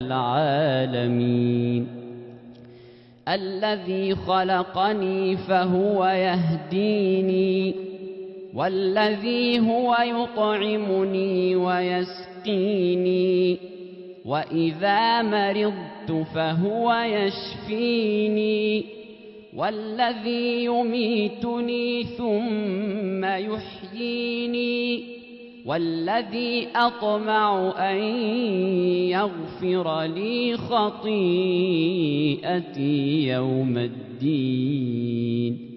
العالمين. الذي خلقني فهو يهديني، والذي هو يطعمني ويسقيني، وإذا مرضت فهو يشفيني، والذي يميتني ثم يحييني، والذي أطمع أن يغفر لي خطيئتي يوم الدين.